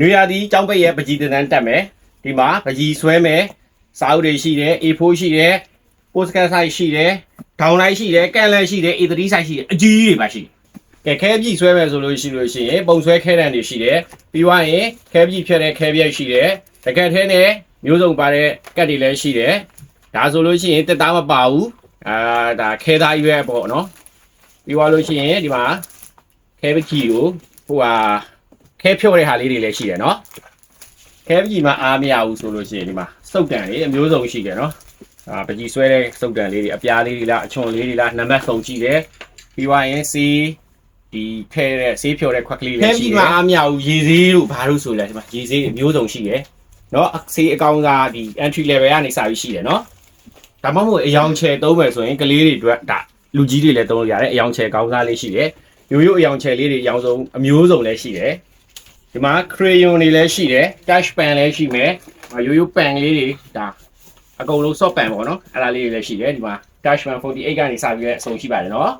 နွေရာသီကျောင်းပိတ်ရဲ့ပကြီးတန်းတက်မယ်ဒီမှာပကြီးဆွဲမယ်စာအုပ်တွေရှိတယ် A4 ရှိတယ် postcard size ရှိတယ်ဒေါင်းလိုက်ရှိတယ်ကန်လန့်ရှိတယ် A3 size ရှိတယ်အကြီးတွေပါရှိတယ်ကဲခဲပကြီးဆွဲမယ်ဆိုလို့ရှိရင်ပုံဆွဲခဲတံတွေရှိတယ်ပြီးွားရင်ခဲပကြီးဖြတ်တဲ့ခဲပြိုက်ရှိတယ်တကက်ထဲနဲ့မျိုးစုံပါတဲ့ကတ်တွေလည်းရှိတယ်ဒါဆိုလို့ရှိရင်တက်သားမပါဘူးဒါခဲသားရွက်ပေါ့နော်ပြီးွားလို့ရှိရင်ဒီမှာခဲပကြီးကိုဟိုဟာခဲဖြော့တဲ့ဟာလေးတွေလည်းရှိတယ်နော်ခဲပကြီးမှာအားမရဘူးဆိုလို့ရှိရင်ဒီမှာစုပ်တံလေးအမျိုးစုံရှိတယ်နော်ပကြီးဆွဲတဲ့စုပ်တံလေးတွေအပြားလေးတွေလားအချွန်လေးတွေလားနံပါတ်စုံကြည့်တယ်ပြီးွားရင်စီဒီထဲတဲ့ဆေးဖြော်တဲ့ခွက်ကလေးလေးရှိတယ်ခဲပကြီးမှာအားမရဘူးရေဆေးတို့ဘာလို့ဆိုလဲဒီမှာရေဆေးအမျိုးစုံရှိတယ်နော်ဆေးအကောင်စားဒီ entry level ကနေစပြီးရှိတယ်နော်ဒါမှမဟုတ်အယောင်ချယ်သုံးမယ်ဆိုရင်ကလေးတွေအတွက်ဒါလူကြီးတွေလည်းသုံးလို့ရတယ်အယောင်ချယ်ကောင်းစားလေးရှိတယ်ရိုးရိုးအယောင်ချယ်လေးတွေအယောင်ဆုံးအမျိုးစုံလည်းရှိတယ်ဒီမှာ crayon တွေလည်းရှိတယ် touch pen လည်းရှိမယ်ရိုးရိုး pen လေးတွေဒါအကုန်လုံး soft pen ပေါ့နော်အဲ့ဒါလေးတွေလည်းရှိတယ်ဒီမှာ touch pen 48ကနေစပြီးတော့အဆုံးရှိပါတယ်နော်